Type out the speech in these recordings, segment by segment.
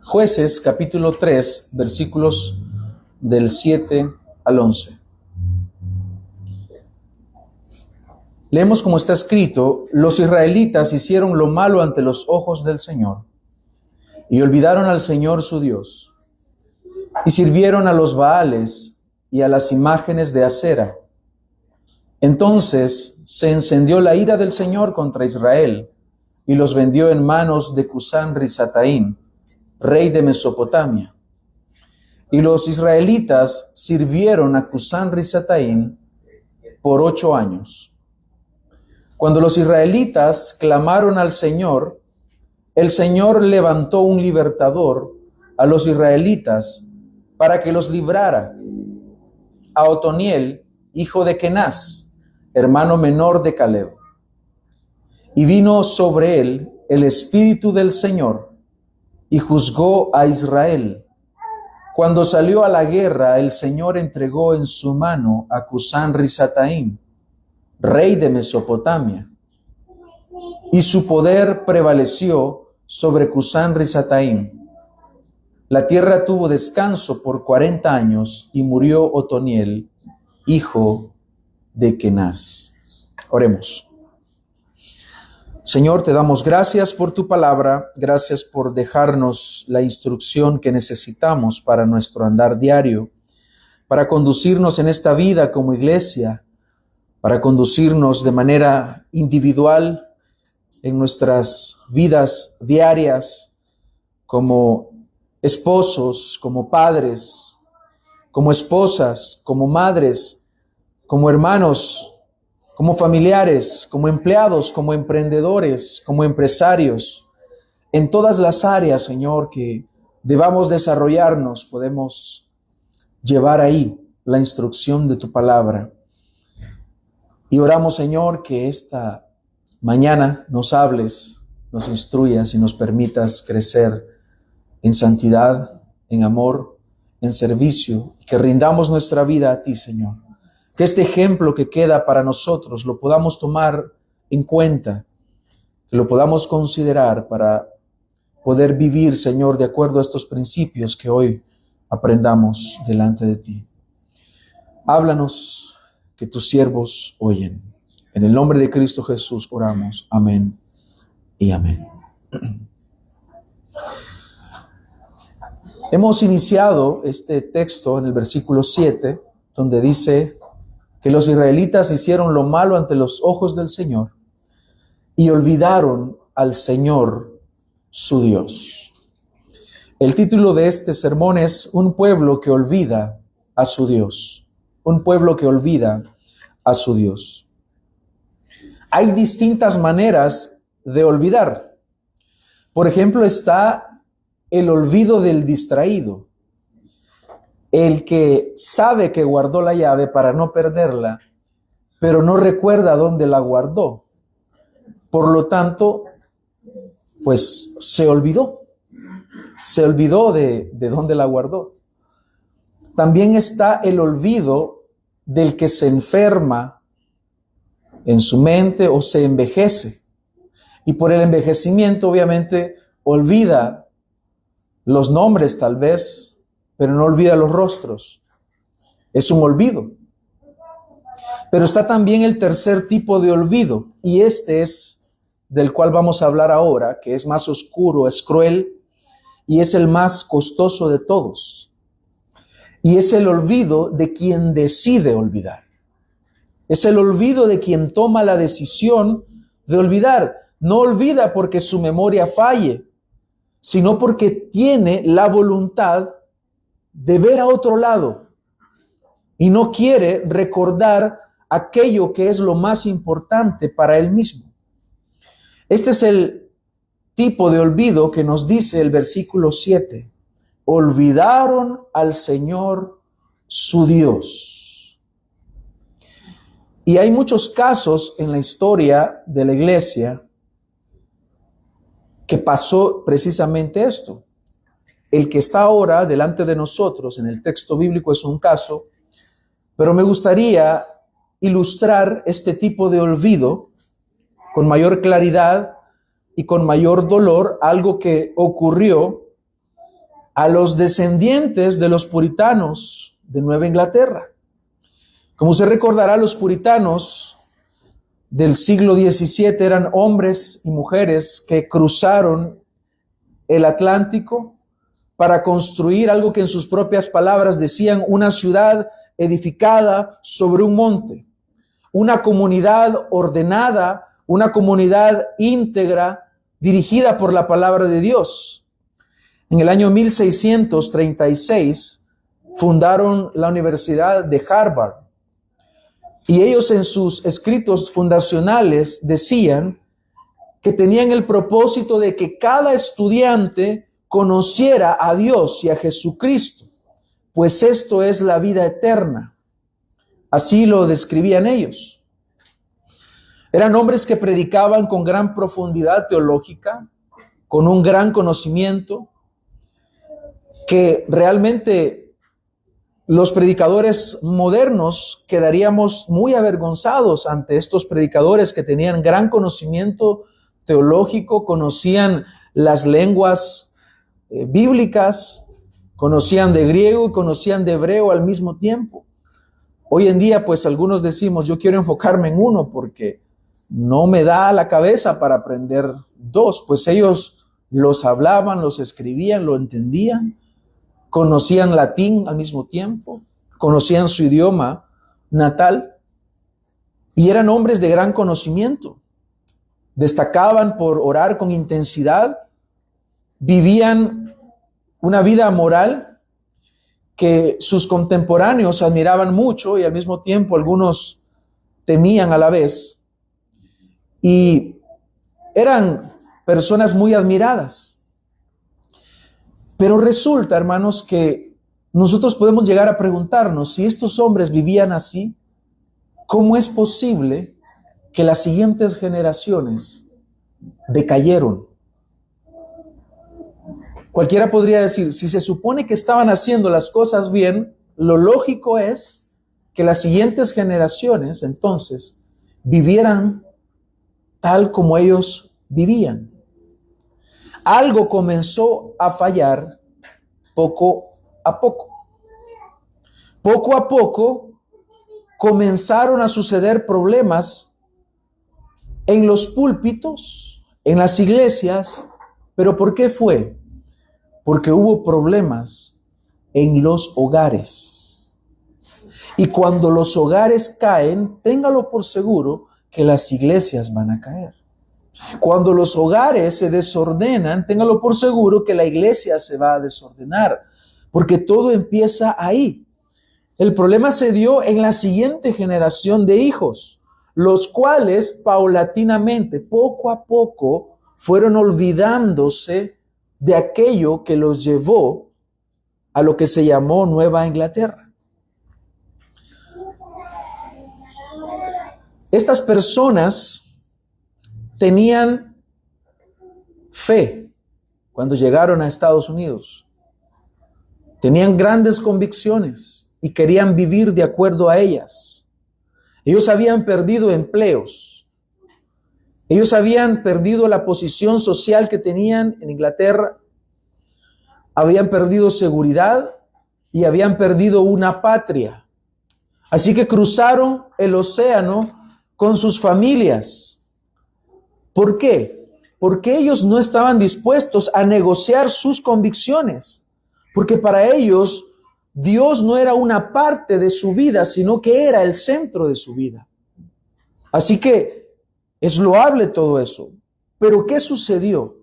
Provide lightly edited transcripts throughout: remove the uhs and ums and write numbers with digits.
Jueces capítulo 3, versículos del 7 al 11. Leemos como está escrito: los israelitas hicieron lo malo ante los ojos del Señor y olvidaron al Señor su Dios, y sirvieron a los Baales y a las imágenes de acera. Entonces se encendió la ira del Señor contra Israel y los vendió en manos de Cusán-Risataim, rey de Mesopotamia. Y los israelitas sirvieron a Cusán-Risataim por 8 años. Cuando los israelitas clamaron al Señor, el Señor levantó un libertador a los israelitas para que los librara, a Otoniel, hijo de Kenaz, hermano menor de Caleb. Y vino sobre él el Espíritu del Señor, y juzgó a Israel. Cuando salió a la guerra, el Señor entregó en su mano a Cusán-Risataim, rey de Mesopotamia, y su poder prevaleció sobre Cusán-Risataim. La tierra tuvo descanso por 40 años y murió Otoniel, hijo de Kenaz. Oremos. Señor, te damos gracias por tu palabra, gracias por dejarnos la instrucción que necesitamos para nuestro andar diario, para conducirnos en esta vida como iglesia, para conducirnos de manera individual en nuestras vidas diarias, como esposos, como padres, como esposas, como madres, como hermanos, como familiares, como empleados, como emprendedores, como empresarios. En todas las áreas, Señor, que debamos desarrollarnos, podemos llevar ahí la instrucción de tu palabra. Y oramos, Señor, que esta mañana nos hables, nos instruyas y nos permitas crecer en santidad, en amor, en servicio, y que rindamos nuestra vida a ti, Señor. Que este ejemplo que queda para nosotros lo podamos tomar en cuenta, que lo podamos considerar para poder vivir, Señor, de acuerdo a estos principios que hoy aprendamos delante de ti. Háblanos, que tus siervos oyen. En el nombre de Cristo Jesús oramos. Amén y amén. Hemos iniciado este texto en el versículo 7, donde dice que los israelitas hicieron lo malo ante los ojos del Señor y olvidaron al Señor su Dios. El título de este sermón es Un pueblo que olvida a su Dios. Un pueblo que olvida a su Dios. Hay distintas maneras de olvidar. Por ejemplo, está el olvido del distraído. El que sabe que guardó la llave para no perderla, pero no recuerda dónde la guardó. Por lo tanto, pues se olvidó. Se olvidó de dónde la guardó. También está el olvido del que se enferma en su mente o se envejece. Y por el envejecimiento, obviamente, olvida los nombres tal vez, pero no olvida los rostros. Es un olvido. Pero está también el tercer tipo de olvido, y este es del cual vamos a hablar ahora, que es más oscuro, es cruel, y es el más costoso de todos. Y es el olvido de quien decide olvidar. Es el olvido de quien toma la decisión de olvidar. No olvida porque su memoria falle, sino porque tiene la voluntad de ver a otro lado y no quiere recordar aquello que es lo más importante para él mismo. Este es el tipo de olvido que nos dice el versículo 7. Olvidaron al Señor su Dios. Y hay muchos casos en la historia de la iglesia que pasó precisamente esto. El que está ahora delante de nosotros en el texto bíblico es un caso, pero me gustaría ilustrar este tipo de olvido con mayor claridad y con mayor dolor, algo que ocurrió a los descendientes de los puritanos de Nueva Inglaterra. Como se recordará, los puritanos del siglo XVII eran hombres y mujeres que cruzaron el Atlántico para construir algo que en sus propias palabras decían una ciudad edificada sobre un monte, una comunidad ordenada, una comunidad íntegra dirigida por la palabra de Dios. En el año 1636 fundaron la Universidad de Harvard y ellos en sus escritos fundacionales decían que tenían el propósito de que cada estudiante conociera a Dios y a Jesucristo, pues esto es la vida eterna. Así lo describían ellos. Eran hombres que predicaban con gran profundidad teológica, con un gran conocimiento, que realmente los predicadores modernos quedaríamos muy avergonzados ante estos predicadores que tenían gran conocimiento teológico, conocían las lenguas bíblicas, conocían de griego y conocían de hebreo al mismo tiempo. Hoy en día, pues algunos decimos, yo quiero enfocarme en uno porque no me da la cabeza para aprender dos. Pues ellos los hablaban, los escribían, lo entendían, conocían latín al mismo tiempo, conocían su idioma natal y eran hombres de gran conocimiento. Destacaban por orar con intensidad, vivían una vida moral que sus contemporáneos admiraban mucho y al mismo tiempo algunos temían a la vez. Y eran personas muy admiradas. Pero resulta, hermanos, que nosotros podemos llegar a preguntarnos, si estos hombres vivían así, ¿cómo es posible que las siguientes generaciones decayeron? Cualquiera podría decir, si se supone que estaban haciendo las cosas bien, lo lógico es que las siguientes generaciones entonces vivieran tal como ellos vivían. Algo comenzó a fallar poco a poco. Poco a poco comenzaron a suceder problemas en los púlpitos, en las iglesias. ¿Pero por qué fue? Porque hubo problemas en los hogares. Y cuando los hogares caen, téngalo por seguro que las iglesias van a caer. Cuando los hogares se desordenan, téngalo por seguro que la iglesia se va a desordenar, porque todo empieza ahí. El problema se dio en la siguiente generación de hijos, los cuales paulatinamente, poco a poco, fueron olvidándose de aquello que los llevó a lo que se llamó Nueva Inglaterra. Estas personas tenían fe cuando llegaron a Estados Unidos. Tenían grandes convicciones y querían vivir de acuerdo a ellas. Ellos habían perdido empleos. Ellos habían perdido la posición social que tenían en Inglaterra. Habían perdido seguridad y habían perdido una patria. Así que cruzaron el océano con sus familias. ¿Por qué? Porque ellos no estaban dispuestos a negociar sus convicciones, porque para ellos Dios no era una parte de su vida, sino que era el centro de su vida. Así que es loable todo eso. Pero ¿qué sucedió?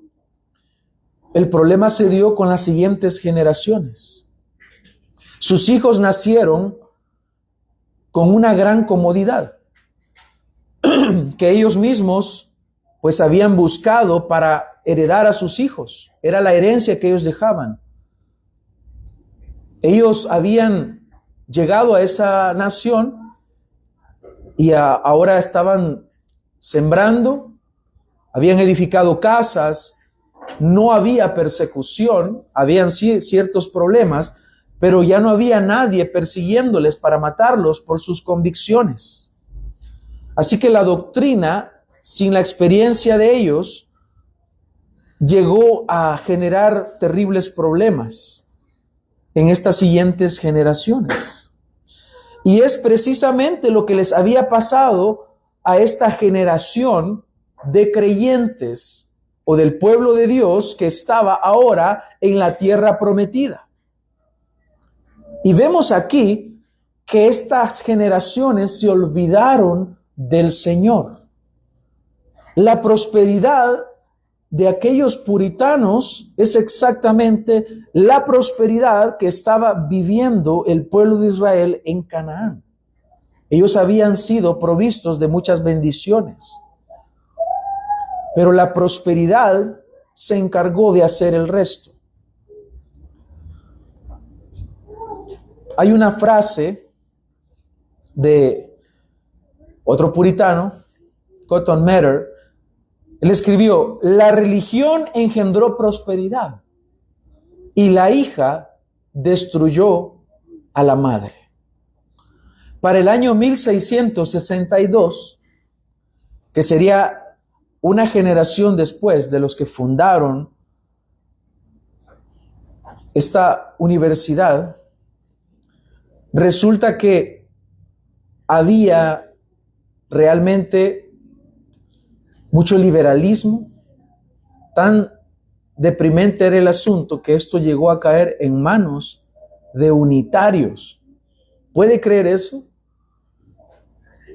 El problema se dio con las siguientes generaciones. Sus hijos nacieron con una gran comodidad que ellos mismos pues habían buscado para heredar a sus hijos. Era la herencia que ellos dejaban. Ellos habían llegado a esa nación y ahora estaban sembrando, habían edificado casas, no había persecución, habían ciertos problemas, pero ya no había nadie persiguiéndoles para matarlos por sus convicciones. Así que la doctrina, sin la experiencia de ellos, llegó a generar terribles problemas. en estas siguientes generaciones. Y es precisamente lo que les había pasado a esta generación de creyentes o del pueblo de Dios que estaba ahora en la tierra prometida. Y vemos aquí que estas generaciones se olvidaron del Señor. La prosperidad de aquellos puritanos es exactamente la prosperidad que estaba viviendo el pueblo de Israel en Canaán. Ellos habían sido provistos de muchas bendiciones, pero la prosperidad se encargó de hacer el resto. Hay una frase de otro puritano, Cotton Mather. Él escribió: la religión engendró prosperidad y la hija destruyó a la madre. Para el año 1662, que sería una generación después de los que fundaron esta universidad, resulta que había realmente mucho liberalismo. Tan deprimente era el asunto que esto llegó a caer en manos de unitarios. ¿Puede creer eso?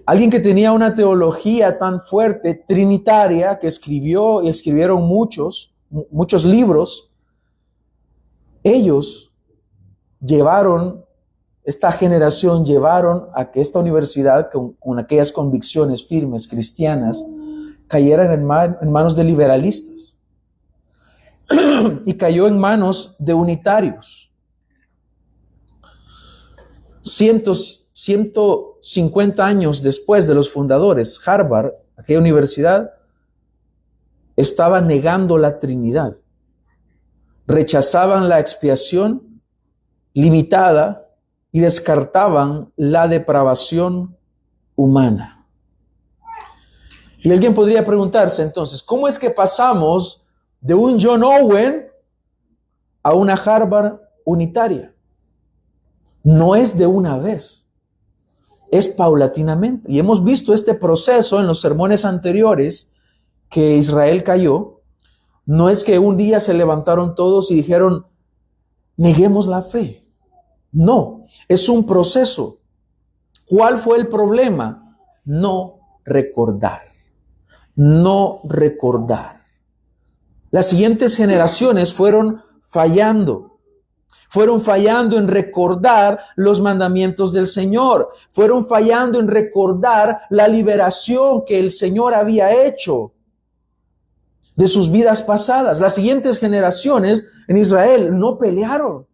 Alguien que tenía una teología tan fuerte, trinitaria, que escribió y escribieron muchos libros. Ellos esta generación llevaron a que esta universidad, con aquellas convicciones firmes cristianas, cayeran en manos de liberalistas y cayó en manos de unitarios. 150 años después de los fundadores, Harvard, aquella universidad, estaba negando la Trinidad. Rechazaban la expiación limitada y descartaban la depravación humana. Y alguien podría preguntarse entonces, ¿cómo es que pasamos de un John Owen a una Harvard unitaria? No es de una vez, es paulatinamente. Y hemos visto este proceso en los sermones anteriores que Israel cayó. No es que un día se levantaron todos y dijeron, neguemos la fe. No, es un proceso. ¿Cuál fue el problema? No recordar. No recordar. Las siguientes generaciones fueron fallando en recordar los mandamientos del Señor, fueron fallando en recordar la liberación que el Señor había hecho de sus vidas pasadas. Las siguientes generaciones en Israel no pelearon.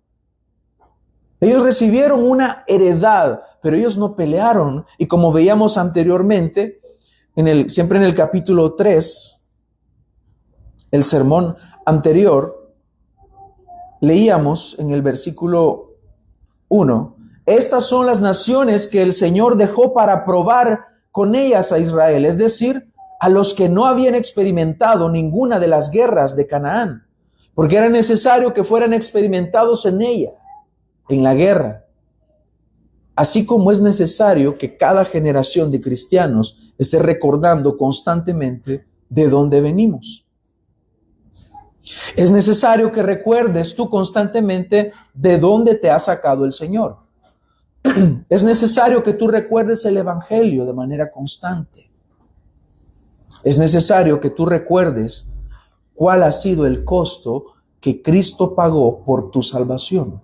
Ellos recibieron una heredad, pero ellos no pelearon. Y como veíamos anteriormente, siempre en el capítulo 3, el sermón anterior, leíamos en el versículo 1, estas son las naciones que el Señor dejó para probar con ellas a Israel, es decir, a los que no habían experimentado ninguna de las guerras de Canaán, porque era necesario que fueran experimentados en ella, en la guerra. Así como es necesario que cada generación de cristianos esté recordando constantemente de dónde venimos. Es necesario que recuerdes tú constantemente de dónde te ha sacado el Señor. Es necesario que tú recuerdes el Evangelio de manera constante. Es necesario que tú recuerdes cuál ha sido el costo que Cristo pagó por tu salvación.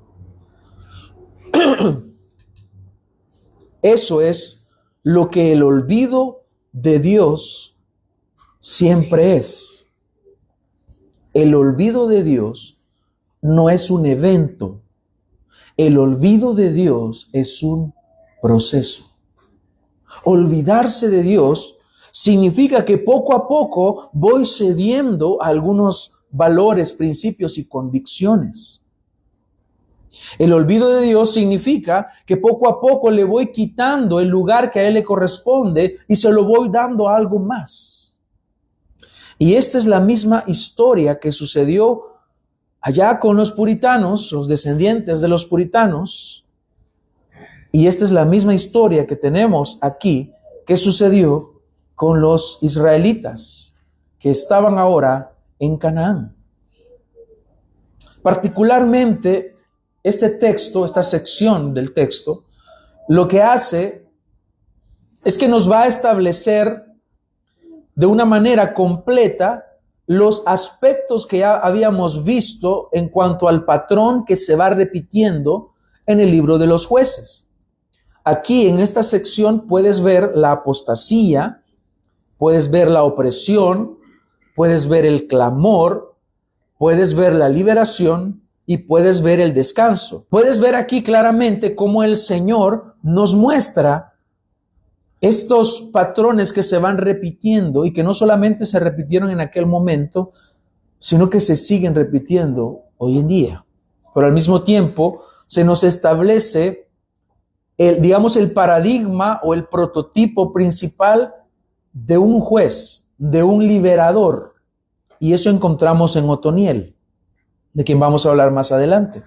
Eso es lo que el olvido de Dios siempre es. El olvido de Dios no es un evento. El olvido de Dios es un proceso. Olvidarse de Dios significa que poco a poco voy cediendo a algunos valores, principios y convicciones. El olvido de Dios significa que poco a poco le voy quitando el lugar que a Él le corresponde y se lo voy dando a algo más. Y esta es la misma historia que sucedió allá con los puritanos, los descendientes de los puritanos, y esta es la misma historia que tenemos aquí, que sucedió con los israelitas que estaban ahora en Canaán. Particularmente, este texto, esta sección del texto, lo que hace es que nos va a establecer de una manera completa los aspectos que ya habíamos visto en cuanto al patrón que se va repitiendo en el libro de los jueces. Aquí en esta sección puedes ver la apostasía, puedes ver la opresión, puedes ver el clamor, puedes ver la liberación y puedes ver el descanso. Puedes ver aquí claramente cómo el Señor nos muestra estos patrones que se van repitiendo y que no solamente se repitieron en aquel momento, sino que se siguen repitiendo hoy en día. Pero al mismo tiempo se nos establece el paradigma o el prototipo principal de un juez, de un liberador. Y eso encontramos en Otoniel, de quien vamos a hablar más adelante.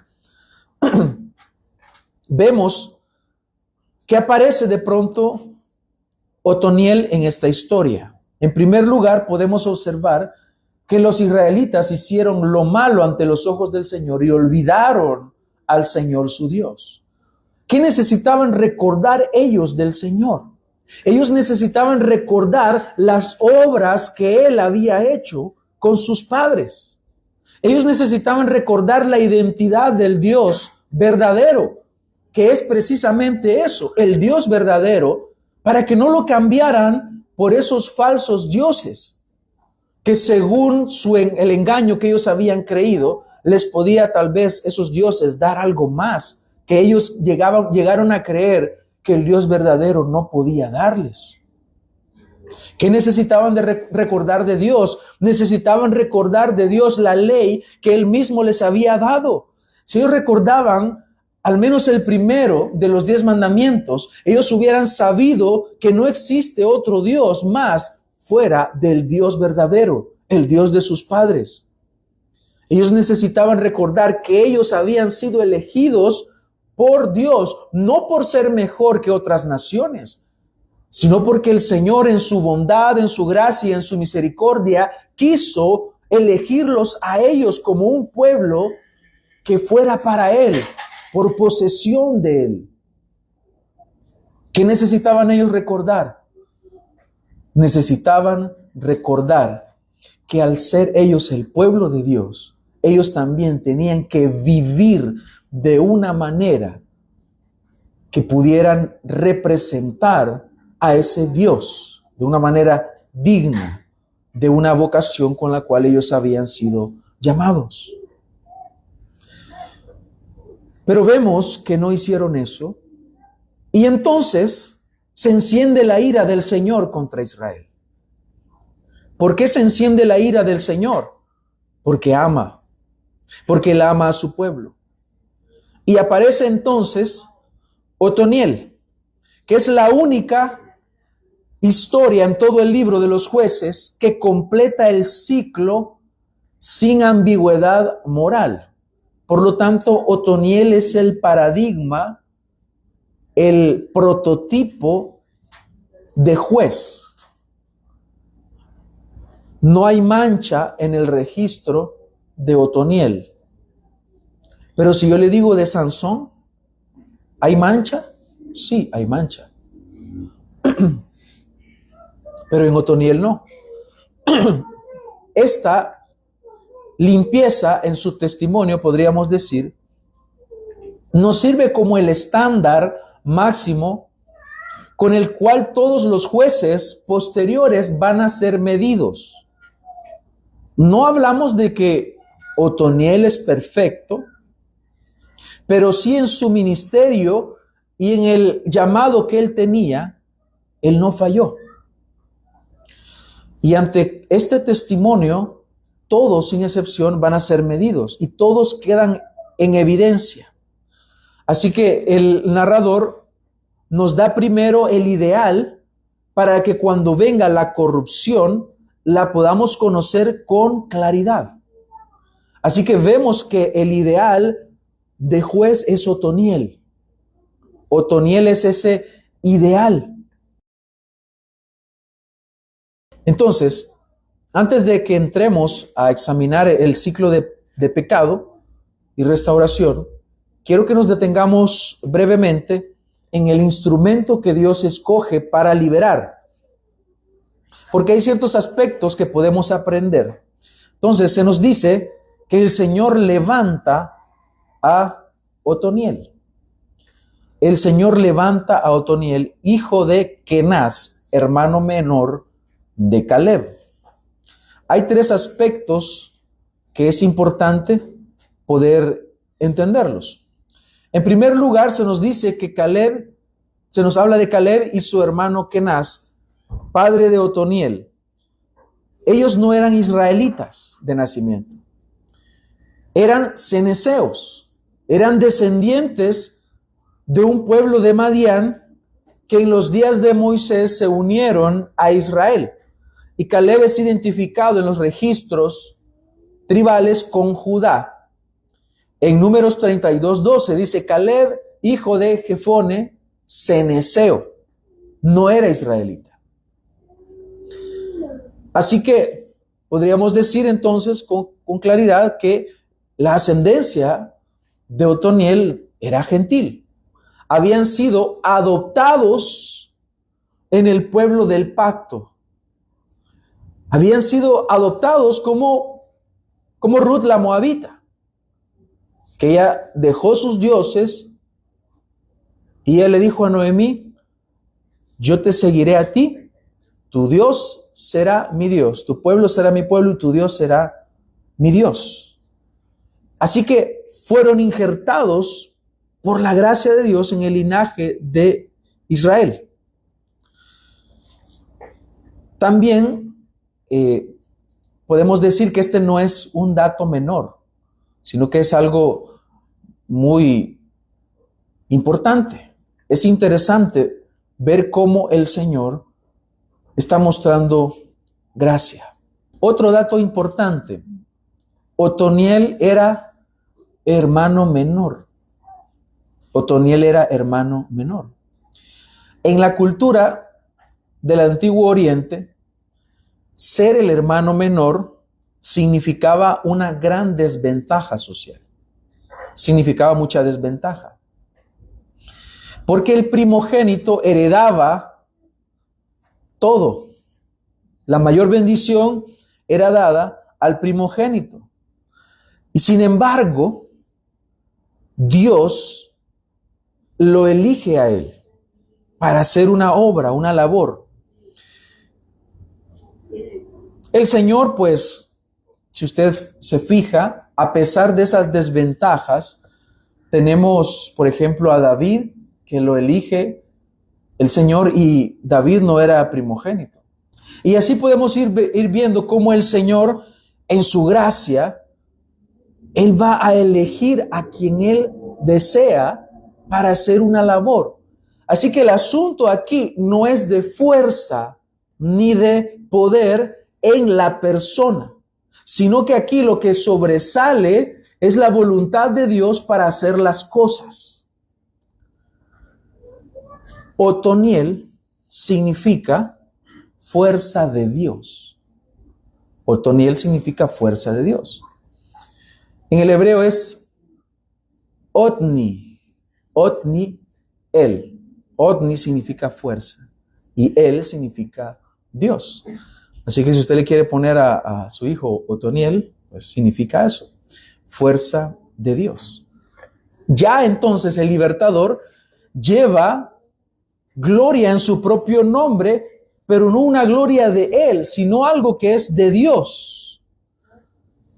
Vemos que aparece de pronto Otoniel en esta historia. En primer lugar, podemos observar que los israelitas hicieron lo malo ante los ojos del Señor y olvidaron al Señor su Dios. ¿Qué necesitaban recordar ellos del Señor? Ellos necesitaban recordar las obras que Él había hecho con sus padres. Ellos necesitaban recordar la identidad del Dios verdadero, que es precisamente eso, el Dios verdadero, para que no lo cambiaran por esos falsos dioses, que según el engaño que ellos habían creído, les podía tal vez esos dioses dar algo más, que ellos llegaron a creer que el Dios verdadero no podía darles. ¿Qué necesitaban de recordar de Dios? Necesitaban recordar de Dios la ley que Él mismo les había dado. Si ellos recordaban al menos el primero de los 10 mandamientos, ellos hubieran sabido que no existe otro Dios más fuera del Dios verdadero, el Dios de sus padres. Ellos necesitaban recordar que ellos habían sido elegidos por Dios, no por ser mejor que otras naciones, sino porque el Señor en su bondad, en su gracia y en su misericordia quiso elegirlos a ellos como un pueblo que fuera para Él, por posesión de Él. ¿Qué necesitaban ellos recordar? Necesitaban recordar que al ser ellos el pueblo de Dios, ellos también tenían que vivir de una manera que pudieran representar a ese Dios de una manera digna de una vocación con la cual ellos habían sido llamados. Pero vemos que no hicieron eso, y entonces se enciende la ira del Señor contra Israel. ¿Por qué se enciende la ira del Señor? Porque Él ama a su pueblo. Y aparece entonces Otoniel, que es la única historia en todo el libro de los jueces que completa el ciclo sin ambigüedad moral. Por lo tanto, Otoniel es el paradigma, el prototipo de juez. No hay mancha en el registro de Otoniel. Pero si yo le digo de Sansón, ¿hay mancha? Sí, hay mancha. Pero en Otoniel no. Esta limpieza en su testimonio, podríamos decir, nos sirve como el estándar máximo con el cual todos los jueces posteriores van a ser medidos. No hablamos de que Otoniel es perfecto, pero sí en su ministerio y en el llamado que él tenía, él no falló. Y ante este testimonio, todos sin excepción van a ser medidos y todos quedan en evidencia. Así que el narrador nos da primero el ideal para que cuando venga la corrupción la podamos conocer con claridad. Así que vemos que el ideal de juez es Otoniel. Otoniel es ese ideal. Entonces, antes de que entremos a examinar el ciclo de pecado y restauración, quiero que nos detengamos brevemente en el instrumento que Dios escoge para liberar, porque hay ciertos aspectos que podemos aprender. Entonces, se nos dice que el Señor levanta a Otoniel. El Señor levanta a Otoniel, hijo de Kenaz, hermano menor de Caleb. Hay tres aspectos que es importante poder entenderlos. En primer lugar, se nos dice que se nos habla de Caleb y su hermano Kenaz, padre de Otoniel. Ellos no eran israelitas de nacimiento. Eran cenezeos, eran descendientes de un pueblo de Madián que en los días de Moisés se unieron a Israel. Y Caleb es identificado en los registros tribales con Judá. En Números 32:12 dice: Caleb, hijo de Jefone, cenezeo, no era israelita. Así que podríamos decir entonces con claridad que la ascendencia de Otoniel era gentil. Habían sido adoptados en el pueblo del pacto. Habían sido adoptados como Ruth la moabita, que ella dejó sus dioses y ella le dijo a Noemí: yo te seguiré a ti, tu Dios será mi Dios, tu pueblo será mi pueblo y tu Dios será mi Dios. Así que fueron injertados por la gracia de Dios en el linaje de Israel. También podemos decir que este no es un dato menor, sino que es algo muy importante. Es interesante ver cómo el Señor está mostrando gracia. Otro dato importante: Otoniel era hermano menor. Otoniel era hermano menor. En la cultura del Antiguo Oriente, ser el hermano menor significaba una gran desventaja social. Significaba mucha desventaja. Porque el primogénito heredaba todo. La mayor bendición era dada al primogénito. Y sin embargo, Dios lo elige a él para hacer una obra, una labor. El Señor, pues, si usted se fija, a pesar de esas desventajas, tenemos, por ejemplo, a David, que lo elige el Señor, y David no era primogénito. Y así podemos ir viendo cómo el Señor, en su gracia, Él va a elegir a quien Él desea para hacer una labor. Así que el asunto aquí no es de fuerza ni de poder en la persona, sino que aquí lo que sobresale es la voluntad de Dios para hacer las cosas. Otoniel significa fuerza de Dios. Otoniel significa fuerza de Dios. En el hebreo es Otni. Otni, él. Otni significa fuerza y él significa Dios. Así que si usted le quiere poner a su hijo Otoniel, pues significa eso, fuerza de Dios. Ya entonces el libertador lleva gloria en su propio nombre, pero no una gloria de él, sino algo que es de Dios.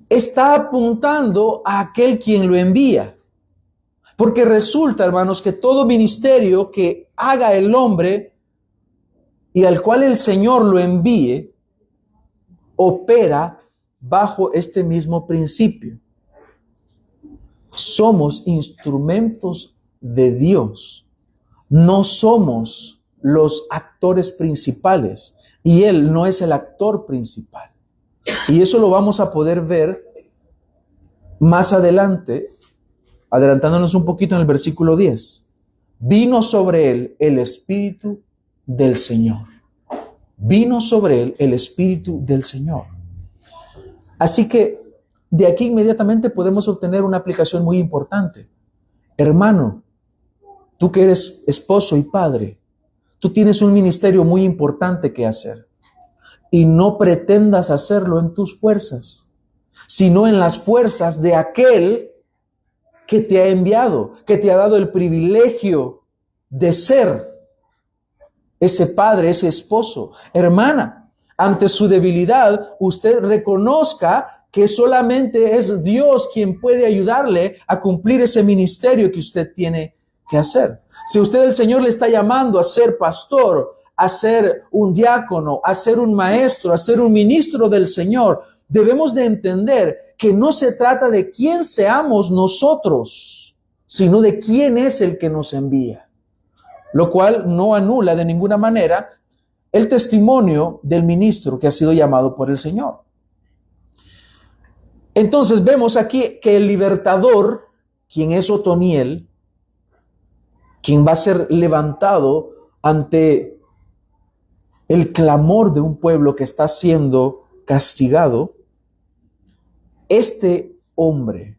Está apuntando a aquel quien lo envía. Porque resulta, hermanos, que todo ministerio que haga el hombre y al cual el Señor lo envíe, opera bajo este mismo principio. Somos instrumentos de Dios. No somos los actores principales y Él no es el actor principal. Y eso lo vamos a poder ver Más adelante, adelantándonos un poquito en el versículo 10, vino sobre él el Espíritu del Señor. Vino sobre él el Espíritu del Señor. Así que de aquí inmediatamente podemos obtener una aplicación muy importante. Hermano, tú que eres esposo y padre, tú tienes un ministerio muy importante que hacer. Y no pretendas hacerlo en tus fuerzas, sino en las fuerzas de aquel que te ha enviado, que te ha dado el privilegio de ser ese padre, ese esposo. Hermana, ante su debilidad, usted reconozca que solamente es Dios quien puede ayudarle a cumplir ese ministerio que usted tiene que hacer. Si usted, el Señor, le está llamando a ser pastor, a ser un diácono, a ser un maestro, a ser un ministro del Señor, debemos de entender que no se trata de quién seamos nosotros, sino de quién es el que nos envía. Lo cual no anula de ninguna manera el testimonio del ministro que ha sido llamado por el Señor. Entonces vemos aquí que el libertador, quien es Otoniel, quien va a ser levantado ante el clamor de un pueblo que está siendo castigado, este hombre,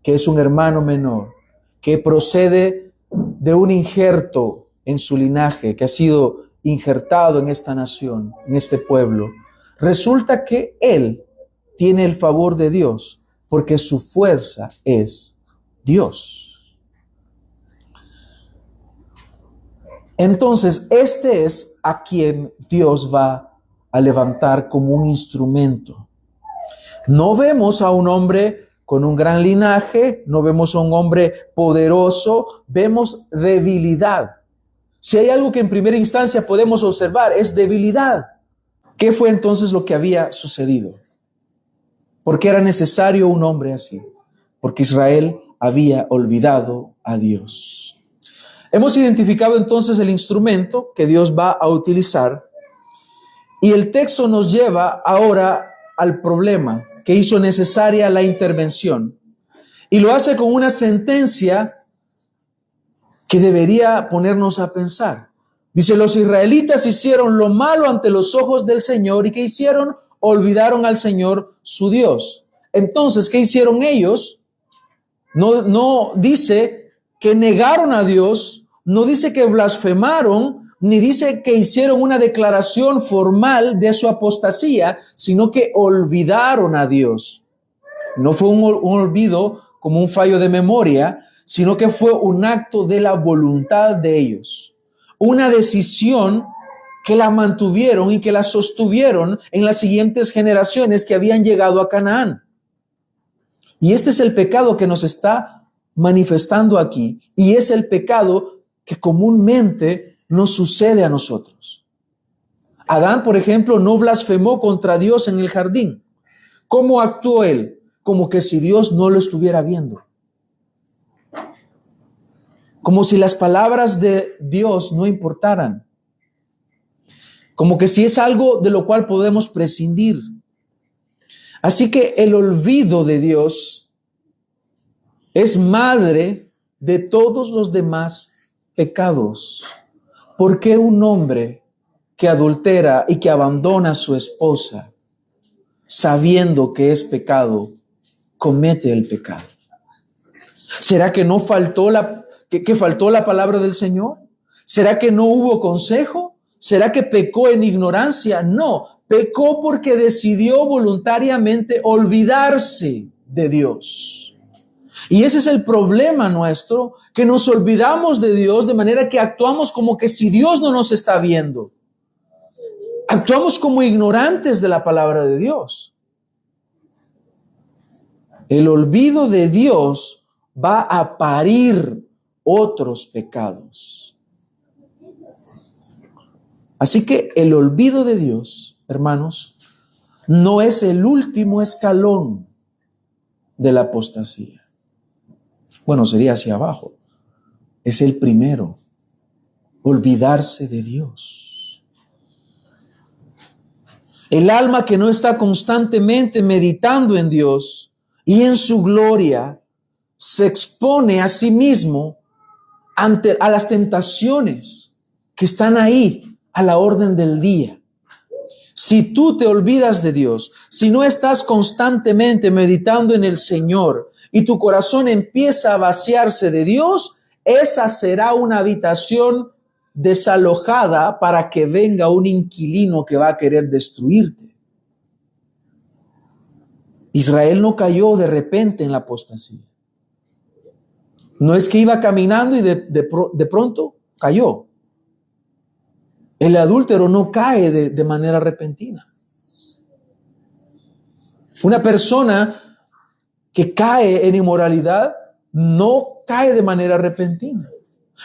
que es un hermano menor, que procede de un injerto en su linaje, que ha sido injertado en esta nación, en este pueblo, resulta que él tiene el favor de Dios, porque su fuerza es Dios. Entonces, este es a quien Dios va a levantar como un instrumento. No vemos a un hombre con un gran linaje, no vemos a un hombre poderoso, vemos debilidad. Si hay algo que en primera instancia podemos observar, es debilidad. ¿Qué fue entonces lo que había sucedido? ¿Por qué era necesario un hombre así? Porque Israel había olvidado a Dios. Hemos identificado entonces el instrumento que Dios va a utilizar y el texto nos lleva ahora al problema que hizo necesaria la intervención y lo hace con una sentencia que debería ponernos a pensar. Dice, los israelitas hicieron lo malo ante los ojos del Señor y ¿qué hicieron? Olvidaron al Señor su Dios. Entonces, ¿qué hicieron ellos? No dice que negaron a Dios, no dice que blasfemaron, ni dice que hicieron una declaración formal de su apostasía, sino que olvidaron a Dios. No fue un olvido como un fallo de memoria, sino que fue un acto de la voluntad de ellos. Una decisión que la mantuvieron y que la sostuvieron en las siguientes generaciones que habían llegado a Canaán. Y este es el pecado que nos está manifestando aquí, y es el pecado que comúnmente nos sucede a nosotros. Adán, por ejemplo, no blasfemó contra Dios en el jardín. ¿Cómo actuó él? Como que si Dios no lo estuviera viendo. Como si las palabras de Dios no importaran. Como que si es algo de lo cual podemos prescindir. Así que el olvido de Dios es madre de todos los demás pecados. ¿Por qué un hombre que adultera y que abandona a su esposa, sabiendo que es pecado, comete el pecado? ¿Será que no faltó faltó la palabra del Señor? ¿Será que no hubo consejo? ¿Será que pecó en ignorancia? No, pecó porque decidió voluntariamente olvidarse de Dios. Y ese es el problema nuestro, que nos olvidamos de Dios de manera que actuamos como que si Dios no nos está viendo. Actuamos como ignorantes de la palabra de Dios. El olvido de Dios va a parir otros pecados. Así que el olvido de Dios, hermanos, no es el último escalón de la apostasía. Bueno, sería hacia abajo. Es el primero. Olvidarse de Dios. El alma que no está constantemente meditando en Dios y en su gloria se expone a sí mismo a las tentaciones que están ahí a la orden del día. Si tú te olvidas de Dios, si no estás constantemente meditando en el Señor y tu corazón empieza a vaciarse de Dios, esa será una habitación desalojada para que venga un inquilino que va a querer destruirte. Israel no cayó de repente en la apostasía. No es que iba caminando y de pronto cayó. El adúltero no cae de manera repentina. Una persona que cae en inmoralidad no cae de manera repentina.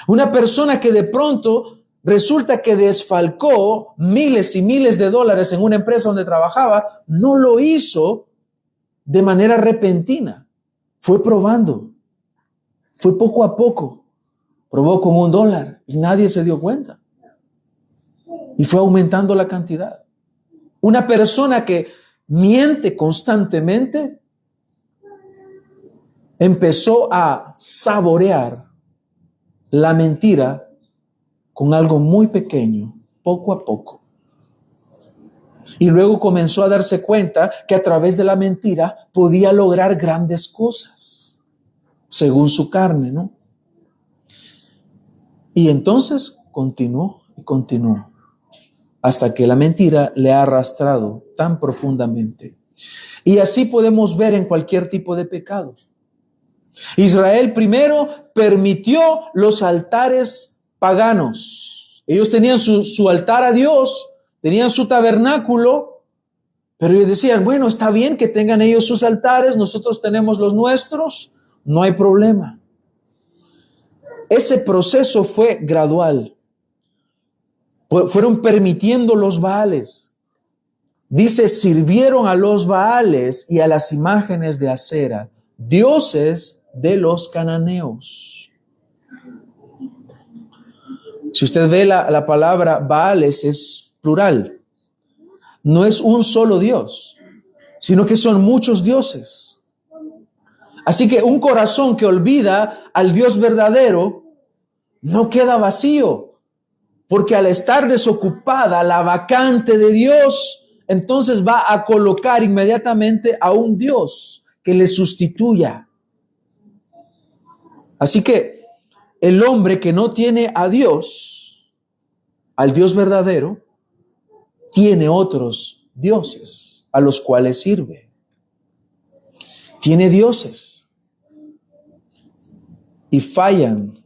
Una persona que de pronto resulta que desfalcó miles y miles de dólares en una empresa donde trabajaba, no lo hizo de manera repentina. Fue probando. Fue poco a poco. Probó con $1 y nadie se dio cuenta. Y fue aumentando la cantidad. Una persona que miente constantemente empezó a saborear la mentira con algo muy pequeño, poco a poco. Y luego comenzó a darse cuenta que a través de la mentira podía lograr grandes cosas, según su carne, ¿no? Y entonces continuó y continuó, hasta que la mentira le ha arrastrado tan profundamente. Y así podemos ver en cualquier tipo de pecado. Israel primero permitió los altares paganos. Ellos tenían su altar a Dios, tenían su tabernáculo, pero ellos decían, bueno, está bien que tengan ellos sus altares, nosotros tenemos los nuestros, no hay problema. Ese proceso fue gradual. Fueron permitiendo los Baales. Dice, sirvieron a los Baales y a las imágenes de acera, dioses de los cananeos. Si usted ve la palabra Baales es plural. No es un solo Dios, sino que son muchos dioses. Así que un corazón que olvida al Dios verdadero no queda vacío. Porque al estar desocupada la vacante de Dios, entonces va a colocar inmediatamente a un Dios que le sustituya. Así que el hombre que no tiene a Dios, al Dios verdadero, tiene otros dioses a los cuales sirve. Tiene dioses y fallan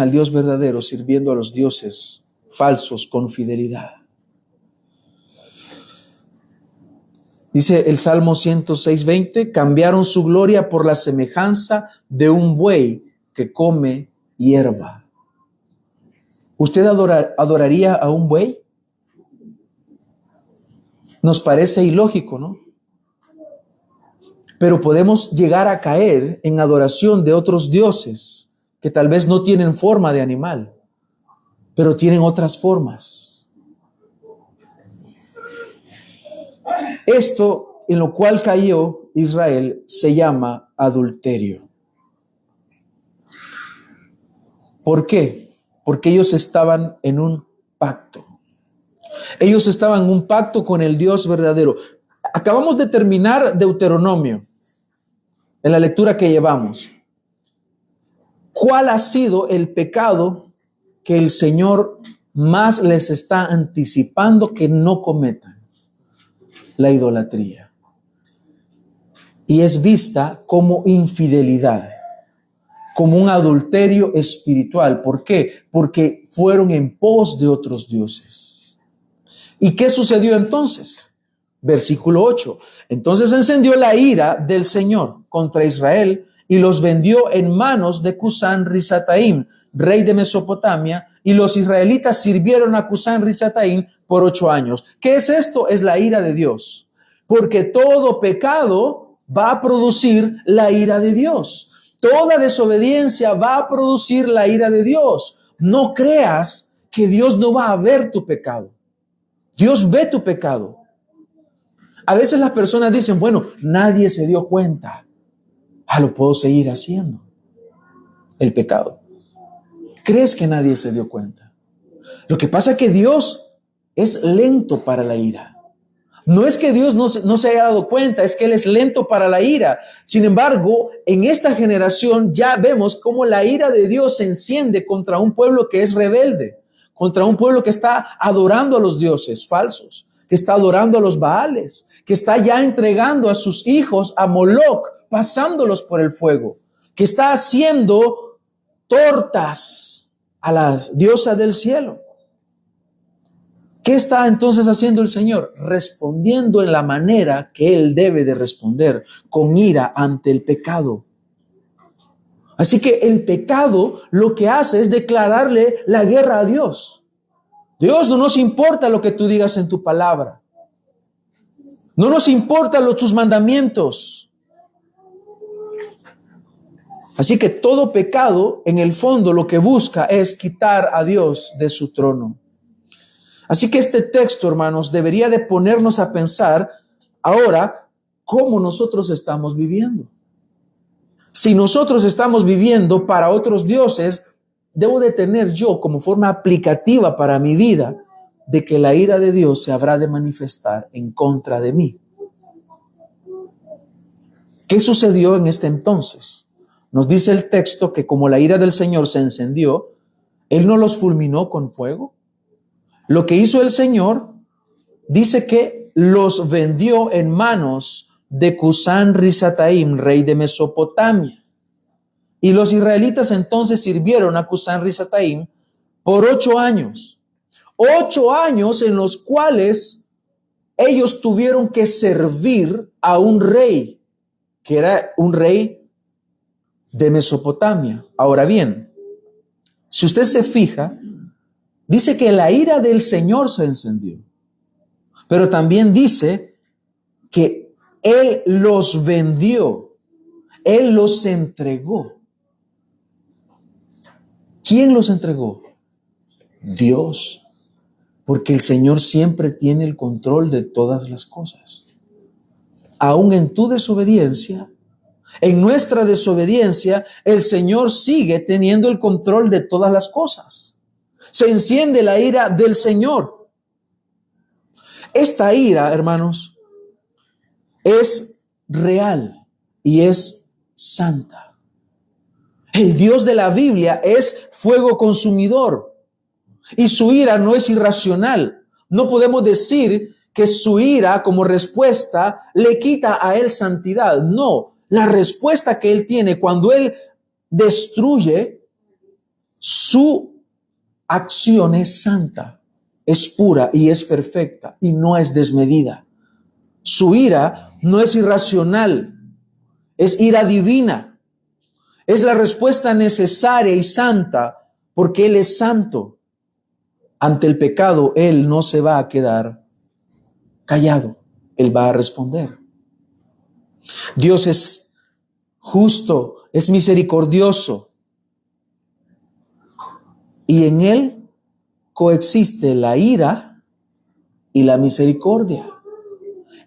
al Dios verdadero sirviendo a los dioses falsos con fidelidad. Dice el Salmo 106:20, cambiaron su gloria por la semejanza de un buey que come hierba. ¿Usted adoraría a un buey? Nos parece ilógico, ¿no? Pero podemos llegar a caer en adoración de otros dioses que tal vez no tienen forma de animal, pero tienen otras formas. Esto en lo cual cayó Israel se llama adulterio. ¿Por qué? Porque ellos estaban en un pacto. Ellos estaban en un pacto con el Dios verdadero. Acabamos de terminar Deuteronomio en la lectura que llevamos. ¿Cuál ha sido el pecado que el Señor más les está anticipando que no cometan? La idolatría. Y es vista como infidelidad, como un adulterio espiritual. ¿Por qué? Porque fueron en pos de otros dioses. ¿Y qué sucedió entonces? Versículo 8. Entonces encendió la ira del Señor contra Israel y los vendió en manos de Cusán Risataim, rey de Mesopotamia, y los israelitas sirvieron a Cusán Risataim por 8 años. ¿Qué es esto? Es la ira de Dios. Porque todo pecado va a producir la ira de Dios. Toda desobediencia va a producir la ira de Dios. No creas que Dios no va a ver tu pecado. Dios ve tu pecado. A veces las personas dicen, bueno, nadie se dio cuenta. Lo puedo seguir haciendo. El pecado. ¿Crees que nadie se dio cuenta? Lo que pasa es que Dios es lento para la ira. No es que Dios no se haya dado cuenta, es que Él es lento para la ira. Sin embargo, en esta generación ya vemos cómo la ira de Dios se enciende contra un pueblo que es rebelde, contra un pueblo que está adorando a los dioses falsos, que está adorando a los Baales, que está ya entregando a sus hijos a Moloc, pasándolos por el fuego, que está haciendo tortas a la diosa del cielo. ¿Qué está entonces haciendo el Señor? Respondiendo en la manera que Él debe de responder, con ira ante el pecado. Así que el pecado lo que hace es declararle la guerra a Dios. Dios, no nos importa lo que tú digas en tu palabra. No nos importan tus mandamientos. Así que todo pecado, en el fondo, lo que busca es quitar a Dios de su trono. Así que este texto, hermanos, debería de ponernos a pensar ahora cómo nosotros estamos viviendo. Si nosotros estamos viviendo para otros dioses, debo de tener yo como forma aplicativa para mi vida de que la ira de Dios se habrá de manifestar en contra de mí. ¿Qué sucedió en este entonces? Nos dice el texto que como la ira del Señor se encendió, Él no los fulminó con fuego. Lo que hizo el Señor, dice que los vendió en manos de Cusán Risataim, rey de Mesopotamia. Y los israelitas entonces sirvieron a Cusán Risataim por 8 años. 8 años en los cuales ellos tuvieron que servir a un rey, que era un rey de Mesopotamia. Ahora bien, si usted se fija, dice que la ira del Señor se encendió, pero también dice que Él los vendió, Él los entregó. ¿Quién los entregó? Dios, porque el Señor siempre tiene el control de todas las cosas. Aún en tu desobediencia, en nuestra desobediencia, el Señor sigue teniendo el control de todas las cosas. Se enciende la ira del Señor. Esta ira, hermanos, es real y es santa. El Dios de la Biblia es fuego consumidor y su ira no es irracional. No podemos decir que su ira como respuesta le quita a Él santidad. No, la respuesta que Él tiene cuando Él destruye, su acción es santa, es pura y es perfecta y no es desmedida. Su ira no es irracional, es ira divina. Es la respuesta necesaria y santa porque Él es santo. Ante el pecado, Él no se va a quedar callado, Él va a responder. Dios es justo, es misericordioso. Y en Él coexiste la ira y la misericordia,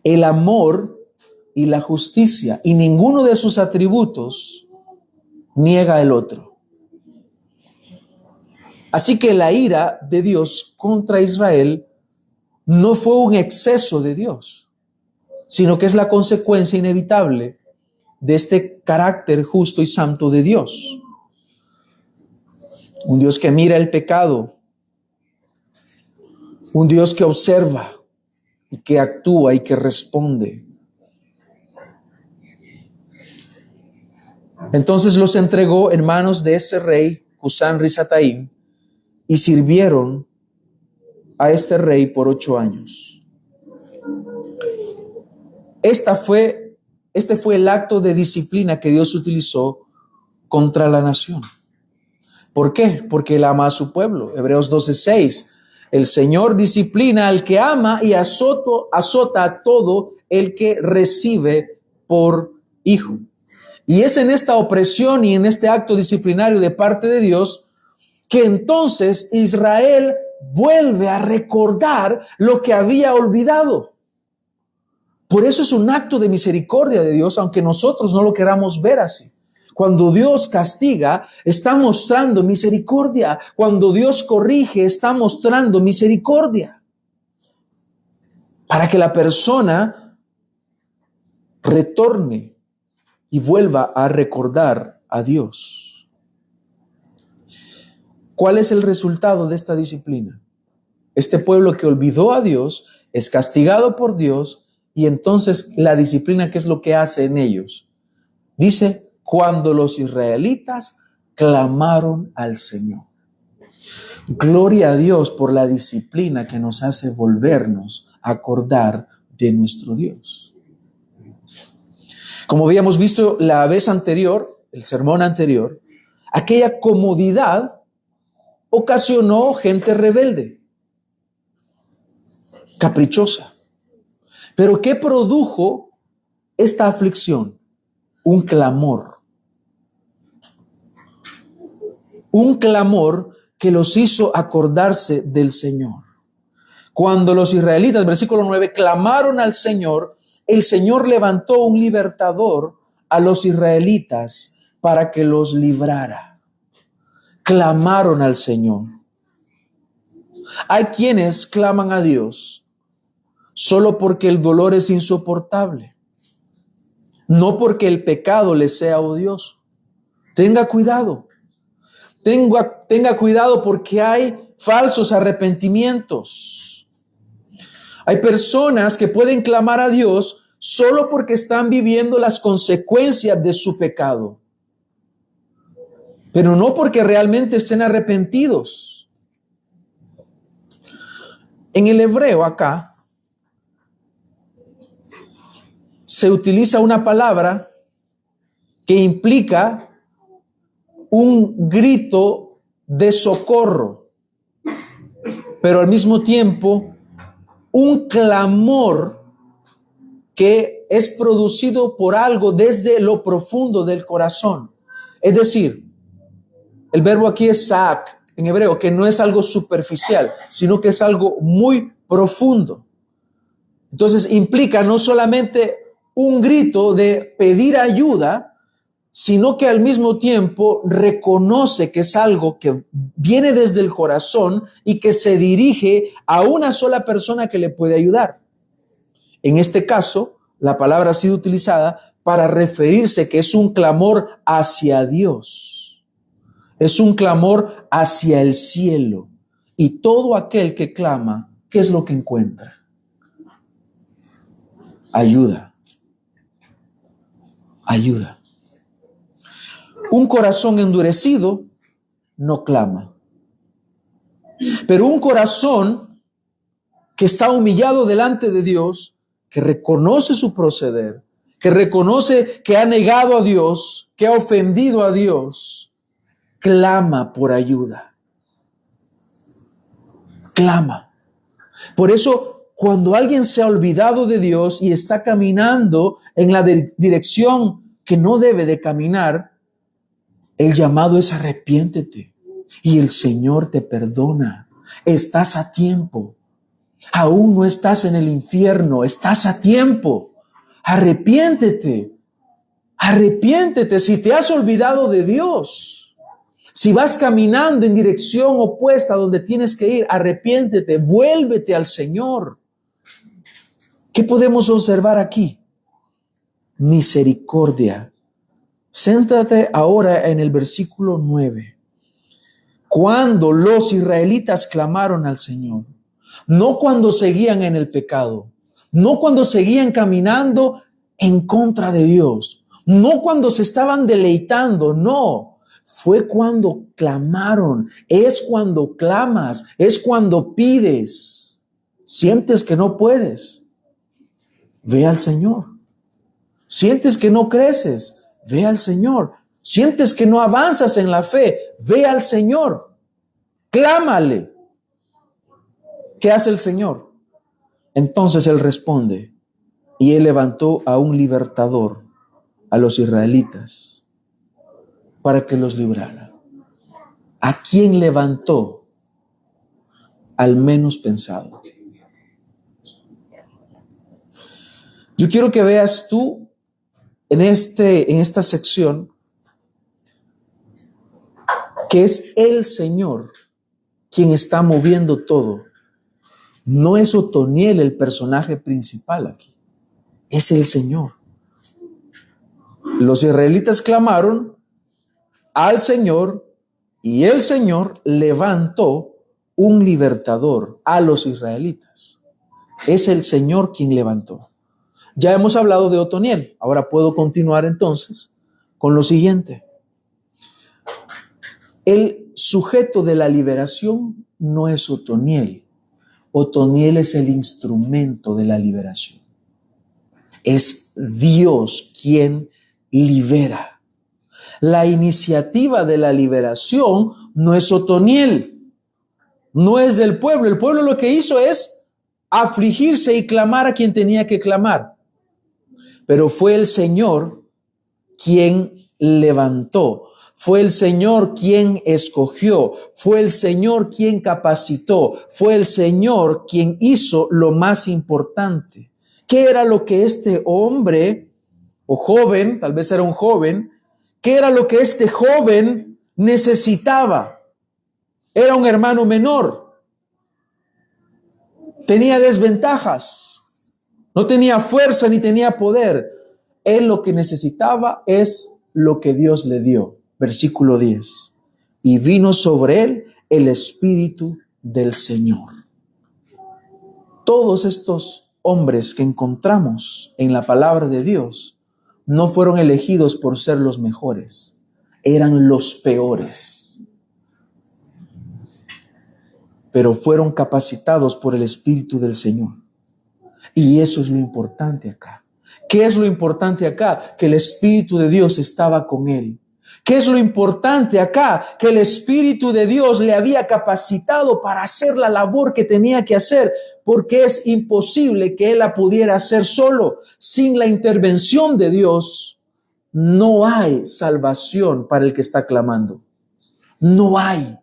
el amor y la justicia, y ninguno de sus atributos niega el otro. Así que la ira de Dios contra Israel no fue un exceso de Dios, sino que es la consecuencia inevitable de este carácter justo y santo de Dios. Un Dios que mira el pecado, un Dios que observa y que actúa y que responde. Entonces los entregó en manos de ese rey, Cusán Risataim, y sirvieron a este rey por 8 años. Este fue el acto de disciplina que Dios utilizó contra la nación. ¿Por qué? Porque Él ama a su pueblo. Hebreos 12:6. El Señor disciplina al que ama y azota a todo el que recibe por hijo. Y es en esta opresión y en este acto disciplinario de parte de Dios que entonces Israel vuelve a recordar lo que había olvidado. Por eso es un acto de misericordia de Dios, aunque nosotros no lo queramos ver así. Cuando Dios castiga, está mostrando misericordia. Cuando Dios corrige, está mostrando misericordia. Para que la persona retorne y vuelva a recordar a Dios. ¿Cuál es el resultado de esta disciplina? Este pueblo que olvidó a Dios es castigado por Dios, y entonces la disciplina, ¿qué es lo que hace en ellos? Dice, cuando los israelitas clamaron al Señor. Gloria a Dios por la disciplina que nos hace volvernos a acordar de nuestro Dios. Como habíamos visto la vez anterior, el sermón anterior, aquella comodidad ocasionó gente rebelde, caprichosa. Pero ¿qué produjo esta aflicción? Un clamor. Un clamor que los hizo acordarse del Señor. Cuando los israelitas, versículo 9, clamaron al Señor, el Señor levantó un libertador a los israelitas para que los librara. Clamaron al Señor. Hay quienes claman a Dios solo porque el dolor es insoportable, no porque el pecado les sea odioso. Tenga cuidado. Tenga cuidado porque hay falsos arrepentimientos. Hay personas que pueden clamar a Dios solo porque están viviendo las consecuencias de su pecado, pero no porque realmente estén arrepentidos. En el hebreo acá se utiliza una palabra que implica un grito de socorro, pero al mismo tiempo un clamor que es producido por algo desde lo profundo del corazón. Es decir, el verbo aquí es saak en hebreo, que no es algo superficial, sino que es algo muy profundo. Entonces implica no solamente un grito de pedir ayuda, sino que al mismo tiempo reconoce que es algo que viene desde el corazón y que se dirige a una sola persona que le puede ayudar. En este caso, la palabra ha sido utilizada para referirse que es un clamor hacia Dios. Es un clamor hacia el cielo. Y todo aquel que clama, ¿qué es lo que encuentra? Ayuda. Ayuda. Un corazón endurecido no clama. Pero un corazón que está humillado delante de Dios, que reconoce su proceder, que reconoce que ha negado a Dios, que ha ofendido a Dios, clama por ayuda. Clama. Por eso, cuando alguien se ha olvidado de Dios y está caminando en la dirección que no debe de caminar, el llamado es arrepiéntete y el Señor te perdona. Estás a tiempo. Aún no estás en el infierno, estás a tiempo. Arrepiéntete. Arrepiéntete si te has olvidado de Dios. Si vas caminando en dirección opuesta a donde tienes que ir, arrepiéntete, vuélvete al Señor. ¿Qué podemos observar aquí? Misericordia. Céntrate ahora en el versículo 9. Cuando los israelitas clamaron al Señor, no cuando seguían en el pecado, no cuando seguían caminando en contra de Dios, no cuando se estaban deleitando, no. Fue cuando clamaron, es cuando clamas, es cuando pides. Sientes que no puedes, ve al Señor. Sientes que no creces, ve al Señor. Sientes que no avanzas en la fe, ve al Señor. Clámale. ¿Qué hace el Señor? Entonces Él responde, y Él levantó a un libertador a los israelitas para que los librara. ¿A quién levantó? Al menos pensado. Yo quiero que veas tú en esta sección que es el Señor quien está moviendo todo. No es Otoniel el personaje principal aquí, es el Señor. Los israelitas clamaron al Señor y el Señor levantó un libertador a los israelitas. Es el Señor quien levantó. Ya hemos hablado de Otoniel. Ahora puedo continuar entonces con lo siguiente. El sujeto de la liberación no es Otoniel. Otoniel es el instrumento de la liberación. Es Dios quien libera. La iniciativa de la liberación no es Otoniel, no es del pueblo. El pueblo lo que hizo es afligirse y clamar a quien tenía que clamar. Pero fue el Señor quien levantó, fue el Señor quien escogió, fue el Señor quien capacitó, fue el Señor quien hizo lo más importante. ¿Qué era lo que este hombre o joven, tal vez era un joven, qué era lo que este joven necesitaba? Era un hermano menor, tenía desventajas, no tenía fuerza ni tenía poder. Él lo que necesitaba es lo que Dios le dio. Versículo 10. Y vino sobre él el Espíritu del Señor. Todos estos hombres que encontramos en la palabra de Dios no fueron elegidos por ser los mejores, eran los peores. Pero fueron capacitados por el Espíritu del Señor. Y eso es lo importante acá. ¿Qué es lo importante acá? Que el Espíritu de Dios estaba con él. ¿Qué es lo importante acá? Que el Espíritu de Dios le había capacitado para hacer la labor que tenía que hacer, porque es imposible que él la pudiera hacer solo. Sin la intervención de Dios, no hay salvación para el que está clamando. No hay.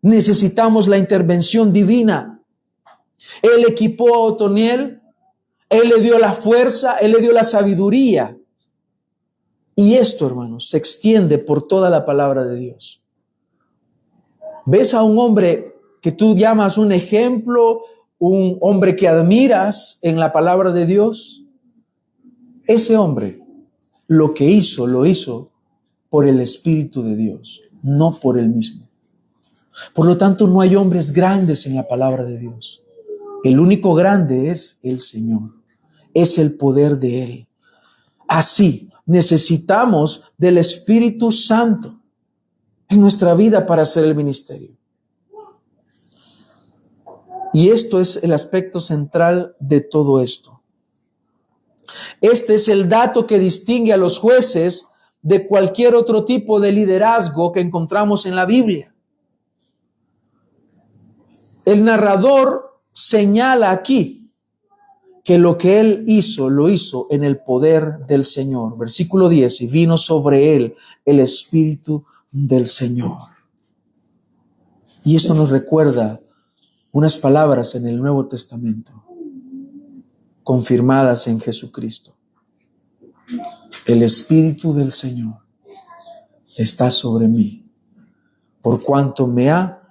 Necesitamos la intervención divina. Él equipó a Otoniel, él le dio la fuerza, él le dio la sabiduría. Y esto, hermanos, se extiende por toda la palabra de Dios. ¿Ves a un hombre que tú llamas un ejemplo, un hombre que admiras en la palabra de Dios? Ese hombre lo que hizo, lo hizo por el Espíritu de Dios, no por él mismo. Por lo tanto, no hay hombres grandes en la palabra de Dios. El único grande es el Señor. Es el poder de Él. Así, necesitamos del Espíritu Santo en nuestra vida para hacer el ministerio. Y esto es el aspecto central de todo esto. Este es el dato que distingue a los jueces de cualquier otro tipo de liderazgo que encontramos en la Biblia. El narrador señala aquí que lo que él hizo, lo hizo en el poder del Señor. Versículo 10, y vino sobre él el Espíritu del Señor. Y esto nos recuerda unas palabras en el Nuevo Testamento, confirmadas en Jesucristo. El Espíritu del Señor está sobre mí, por cuanto me ha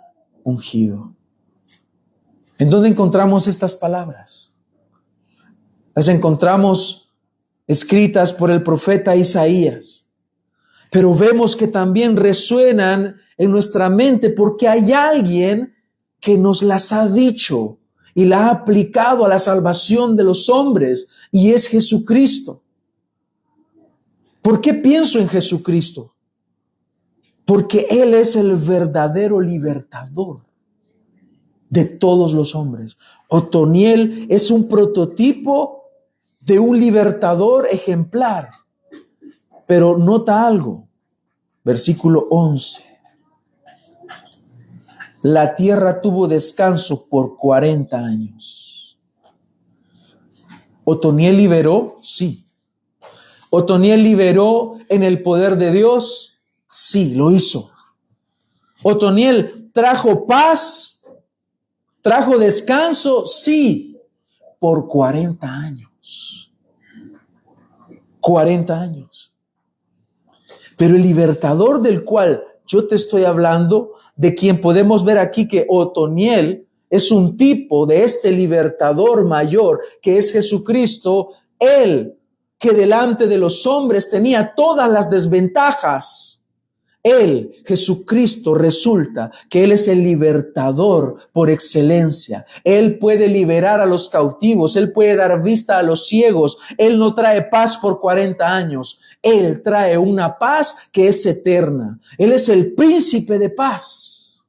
ungido. ¿En dónde encontramos estas palabras? Las encontramos escritas por el profeta Isaías, pero vemos que también resuenan en nuestra mente porque hay alguien que nos las ha dicho y la ha aplicado a la salvación de los hombres, y es Jesucristo. ¿Por qué pienso en Jesucristo? Porque Él es el verdadero libertador de todos los hombres. Otoniel es un prototipo de un libertador ejemplar. Pero nota algo, versículo 11. La tierra tuvo descanso por 40 años. ¿Otoniel liberó? Sí. ¿Otoniel liberó en el poder de Dios? Sí, lo hizo. ¿Otoniel trajo paz? ¿Trajo descanso? Sí, por 40 años. 40 años. Pero el libertador del cual yo te estoy hablando, de quien podemos ver aquí que Otoniel es un tipo de este libertador mayor, que es Jesucristo, él que delante de los hombres tenía todas las desventajas. Él, Jesucristo, resulta que Él es el libertador por excelencia. Él puede liberar a los cautivos, Él puede dar vista a los ciegos. Él no trae paz por 40 años. Él trae una paz que es eterna. Él es el príncipe de paz.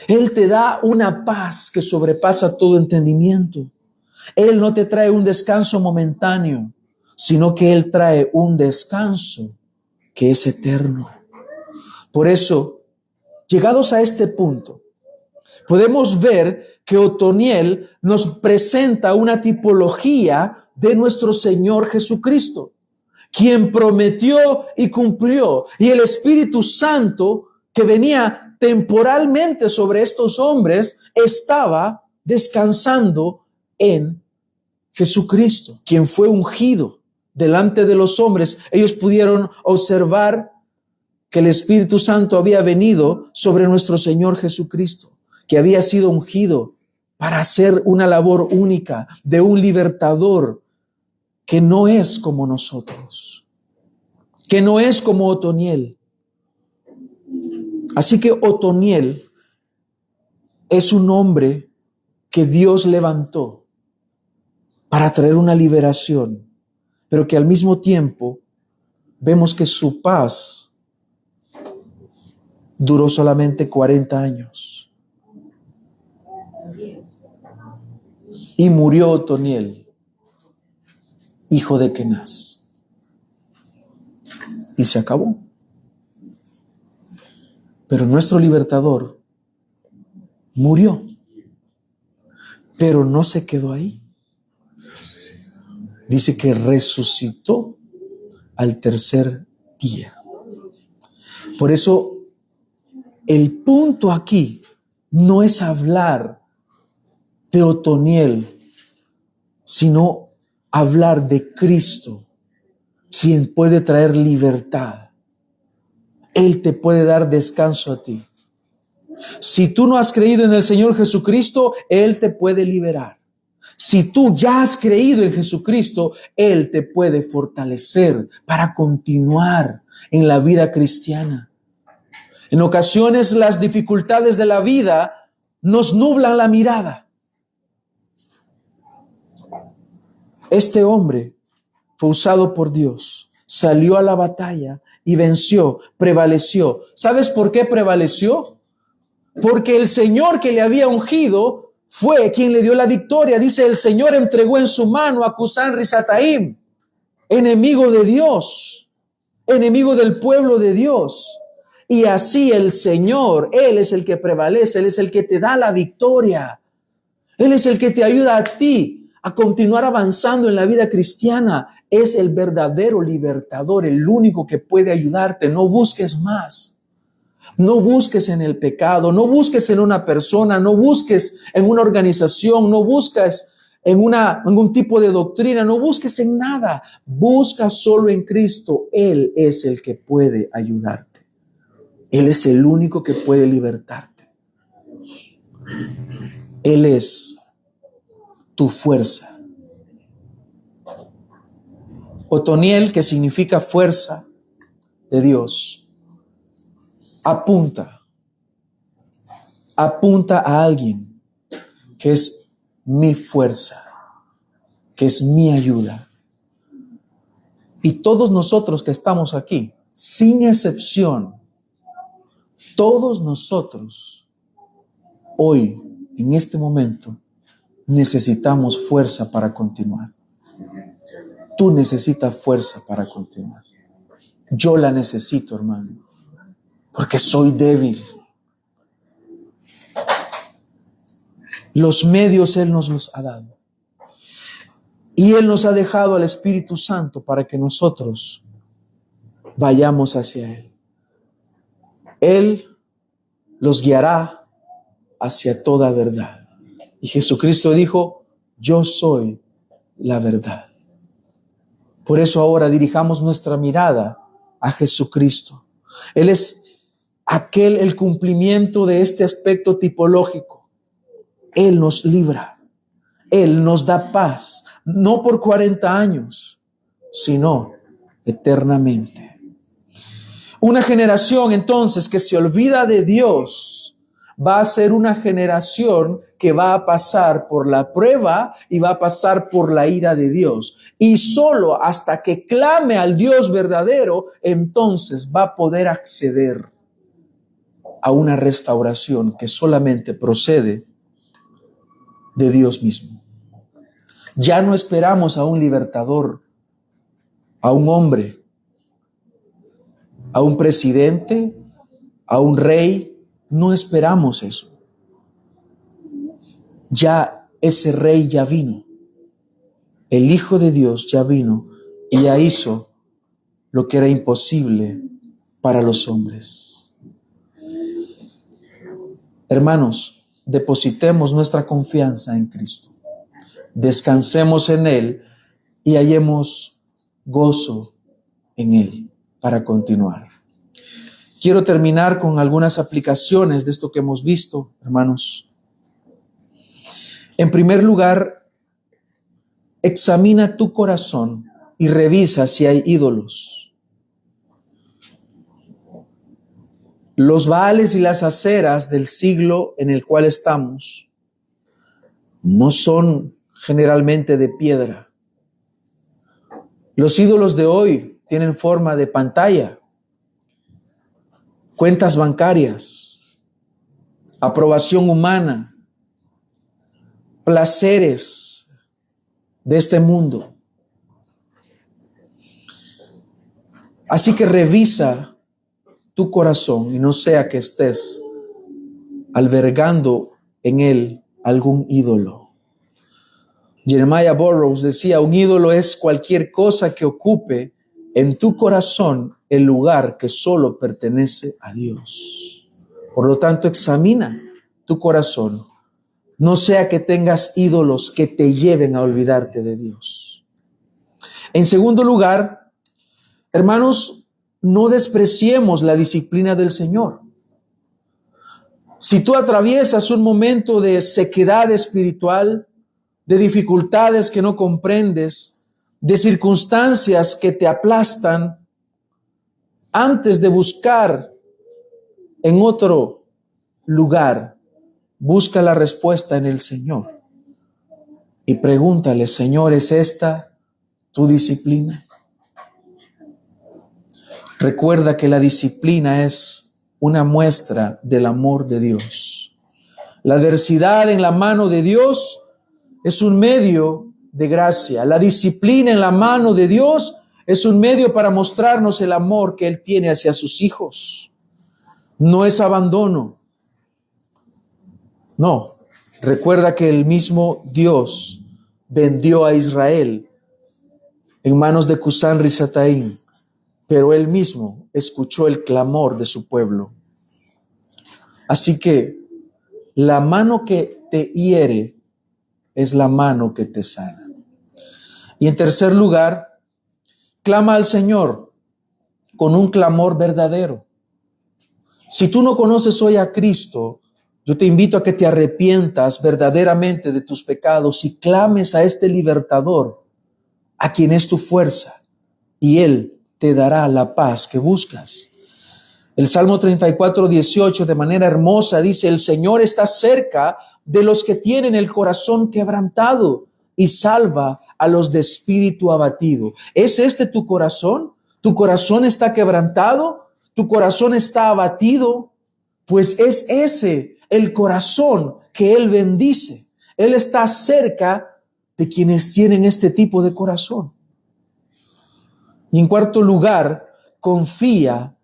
Él te da una paz que sobrepasa todo entendimiento. Él no te trae un descanso momentáneo, sino que Él trae un descanso que es eterno. Por eso, llegados a este punto, podemos ver que Otoniel nos presenta una tipología de nuestro Señor Jesucristo, quien prometió y cumplió. Y el Espíritu Santo, que venía temporalmente sobre estos hombres, estaba descansando en Jesucristo, quien fue ungido delante de los hombres. Ellos pudieron observar que el Espíritu Santo había venido sobre nuestro Señor Jesucristo, que había sido ungido para hacer una labor única de un libertador que no es como nosotros, que no es como Otoniel. Así que Otoniel es un hombre que Dios levantó para traer una liberación, pero que al mismo tiempo vemos que su paz duró solamente 40 años. Y murió Otoniel, hijo de Kenaz. Y se acabó. Pero nuestro libertador murió. Pero no se quedó ahí. Dice que resucitó al tercer día. Por eso, el punto aquí no es hablar de Otoniel, sino hablar de Cristo, quien puede traer libertad. Él te puede dar descanso a ti. Si tú no has creído en el Señor Jesucristo, Él te puede liberar. Si tú ya has creído en Jesucristo, Él te puede fortalecer para continuar en la vida cristiana. En ocasiones las dificultades de la vida nos nublan la mirada. Este hombre fue usado por Dios, salió a la batalla y venció, prevaleció. ¿Sabes por qué prevaleció? Porque el Señor que le había ungido fue quien le dio la victoria. Dice, el Señor entregó en su mano a Cusán Risataim, enemigo de Dios, enemigo del pueblo de Dios. Y así el Señor, Él es el que prevalece, Él es el que te da la victoria. Él es el que te ayuda a ti a continuar avanzando en la vida cristiana. Es el verdadero libertador, el único que puede ayudarte. No busques más. No busques en el pecado, no busques en una persona, no busques en una organización, no busques en un tipo de doctrina, no busques en nada. Busca solo en Cristo. Él es el que puede ayudarte. Él es el único que puede libertarte. Él es tu fuerza. Otoniel, que significa fuerza de Dios, apunta a alguien que es mi fuerza, que es mi ayuda. Y todos nosotros que estamos aquí, sin excepción, todos nosotros, hoy, en este momento, necesitamos fuerza para continuar. Tú necesitas fuerza para continuar. Yo la necesito, hermano, porque soy débil. Los medios Él nos los ha dado. Y Él nos ha dejado al Espíritu Santo para que nosotros vayamos hacia Él. Él los guiará hacia toda verdad. Y Jesucristo dijo, yo soy la verdad. Por eso ahora dirijamos nuestra mirada a Jesucristo. Él es el cumplimiento de este aspecto tipológico. Él nos libra, Él nos da paz, no por 40 años, sino eternamente. Una generación entonces que se olvida de Dios va a ser una generación que va a pasar por la prueba y va a pasar por la ira de Dios. Y solo hasta que clame al Dios verdadero, entonces va a poder acceder a una restauración que solamente procede de Dios mismo. Ya no esperamos a un libertador, a un hombre, a un presidente, a un rey. No esperamos eso. Ya ese rey ya vino. El Hijo de Dios ya vino y ya hizo lo que era imposible para los hombres. Hermanos, depositemos nuestra confianza en Cristo. Descansemos en Él y hallemos gozo en Él para continuar. Quiero terminar con algunas aplicaciones de esto que hemos visto, hermanos. En primer lugar, examina tu corazón y revisa si hay ídolos. Los Baales y las Aseras del siglo en el cual estamos no son generalmente de piedra. Los ídolos de hoy tienen forma de pantalla, cuentas bancarias, aprobación humana, placeres de este mundo. Así que revisa tu corazón y no sea que estés albergando en él algún ídolo. Jeremiah Burroughs decía, un ídolo es cualquier cosa que ocupe en tu corazón el lugar que solo pertenece a Dios. Por lo tanto, examina tu corazón. No sea que tengas ídolos que te lleven a olvidarte de Dios. En segundo lugar, hermanos, no despreciemos la disciplina del Señor. Si tú atraviesas un momento de sequedad espiritual, de dificultades que no comprendes, de circunstancias que te aplastan, antes de buscar en otro lugar, busca la respuesta en el Señor y pregúntale, Señor, ¿es esta tu disciplina? Recuerda que la disciplina es una muestra del amor de Dios. La adversidad en la mano de Dios es un medio de gracia. La disciplina en la mano de Dios es un medio para mostrarnos el amor que Él tiene hacia sus hijos. No es abandono. No. Recuerda que el mismo Dios vendió a Israel en manos de Cusán Risataim, pero Él mismo escuchó el clamor de su pueblo. Así que la mano que te hiere es la mano que te sana. Y en tercer lugar, clama al Señor con un clamor verdadero. Si tú no conoces hoy a Cristo, yo te invito a que te arrepientas verdaderamente de tus pecados y clames a este libertador, a quien es tu fuerza, y Él te dará la paz que buscas. El Salmo 34:18 de manera hermosa dice, el Señor está cerca de los que tienen el corazón quebrantado y salva a los de espíritu abatido. ¿Es este tu corazón? ¿Tu corazón está quebrantado? ¿Tu corazón está abatido? Pues es ese el corazón que Él bendice. Él está cerca de quienes tienen este tipo de corazón. Y en cuarto lugar, confía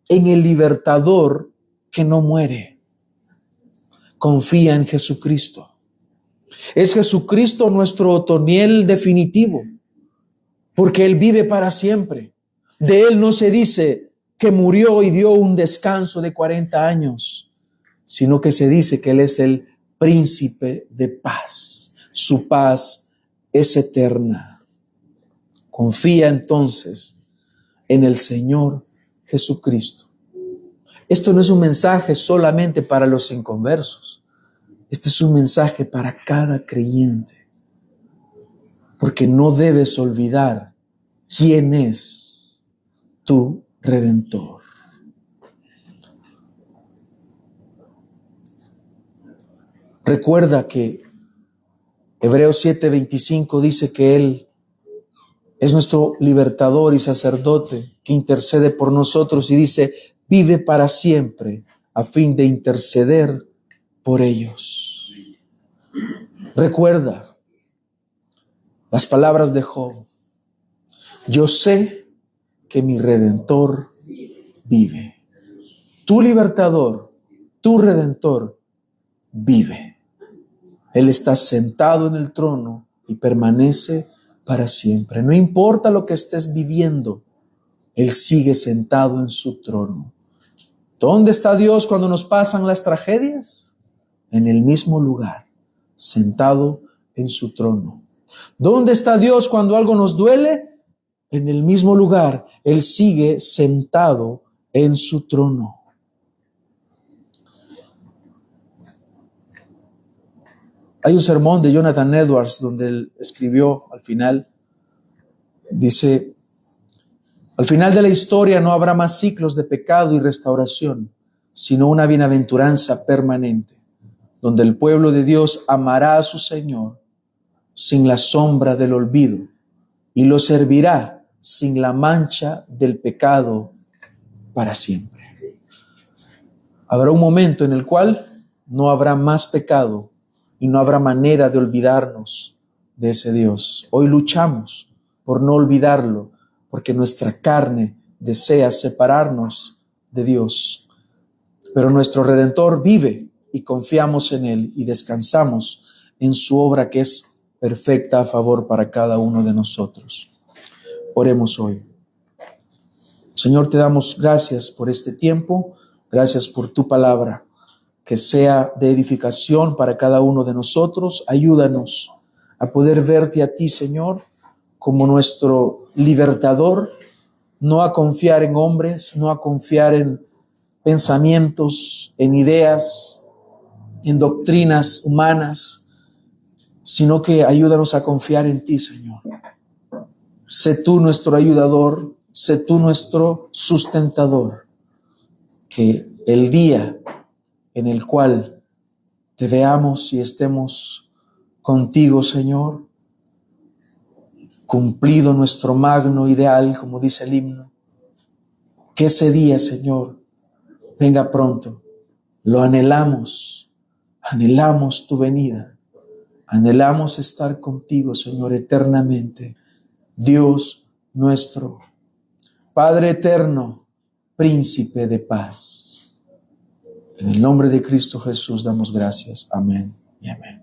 en el libertador que no muere. Confía en Jesucristo. Es Jesucristo nuestro otoniel definitivo, porque Él vive para siempre. De Él no se dice que murió y dio un descanso de 40 años, sino que se dice que Él es el príncipe de paz. Su paz es eterna. Confía entonces en el Señor Jesucristo. Esto no es un mensaje solamente para los inconversos. Este es un mensaje para cada creyente. Porque no debes olvidar quién es tu Redentor. Recuerda que Hebreos 7:25 dice que Él es nuestro libertador y sacerdote que intercede por nosotros y dice, vive para siempre a fin de interceder por ellos. Recuerda las palabras de Job. Yo sé que mi Redentor vive. Tu libertador, tu Redentor vive. Él está sentado en el trono y permanece para siempre. No importa lo que estés viviendo, Él sigue sentado en su trono. ¿Dónde está Dios cuando nos pasan las tragedias? En el mismo lugar, sentado en su trono. ¿Dónde está Dios cuando algo nos duele? En el mismo lugar, Él sigue sentado en su trono. Hay un sermón de Jonathan Edwards donde él escribió al final, dice, al final de la historia no habrá más ciclos de pecado y restauración, sino una bienaventuranza permanente, donde el pueblo de Dios amará a su Señor sin la sombra del olvido y lo servirá sin la mancha del pecado para siempre. Habrá un momento en el cual no habrá más pecado y no habrá manera de olvidarnos de ese Dios. Hoy luchamos por no olvidarlo, porque nuestra carne desea separarnos de Dios. Pero nuestro Redentor vive y confiamos en Él y descansamos en su obra que es perfecta a favor para cada uno de nosotros. Oremos hoy. Señor, te damos gracias por este tiempo, gracias por tu palabra, que sea de edificación para cada uno de nosotros. Ayúdanos a poder verte a ti, Señor, como nuestro libertador, no a confiar en hombres, no a confiar en pensamientos, en ideas, en doctrinas humanas, sino que ayúdanos a confiar en ti, Señor. Sé tú nuestro ayudador, sé tú nuestro sustentador, que el día en el cual te veamos y estemos contigo, Señor, cumplido nuestro magno ideal, como dice el himno, que ese día, Señor, venga pronto. Lo anhelamos, anhelamos tu venida, anhelamos estar contigo, Señor, eternamente. Dios nuestro, Padre eterno, príncipe de paz. En el nombre de Cristo Jesús damos gracias. Amén y amén.